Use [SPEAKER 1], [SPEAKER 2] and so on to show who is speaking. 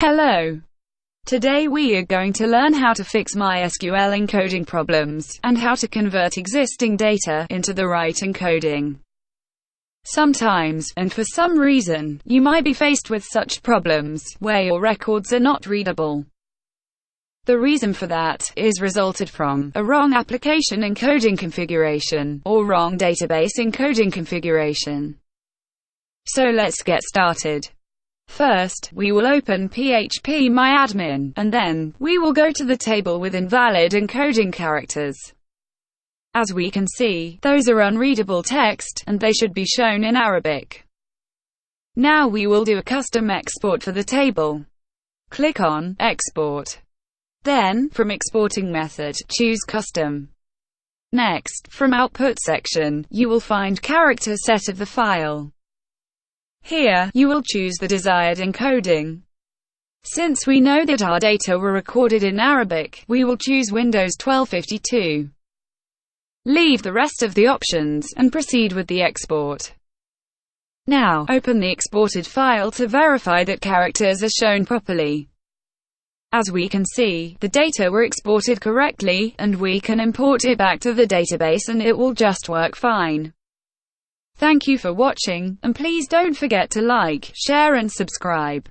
[SPEAKER 1] Hello. Today we are going to learn how to fix MySql encoding problems, and how to convert existing data into the right encoding. Sometimes, and for some reason, you might be faced with such problems, where your records are not readable. The reason for that is resulted from a wrong application encoding configuration, or wrong database encoding configuration. So let's get started. First, we will open phpMyAdmin, and then, we will go to the table with invalid encoding characters. As we can see, those are unreadable text, and they should be shown in Arabic. Now we will do a custom export for the table. Click on Export. Then, from Exporting Method, choose Custom. Next, from Output section, you will find character set of the file. Here, you will choose the desired encoding. Since we know that our data were recorded in Arabic, we will choose Windows 1252. Leave the rest of the options, and proceed with the export. Now, open the exported file to verify that characters are shown properly. As we can see, the data were exported correctly, and we can import it back to the database and it will just work fine. Thank you for watching, and please don't forget to like, share and subscribe.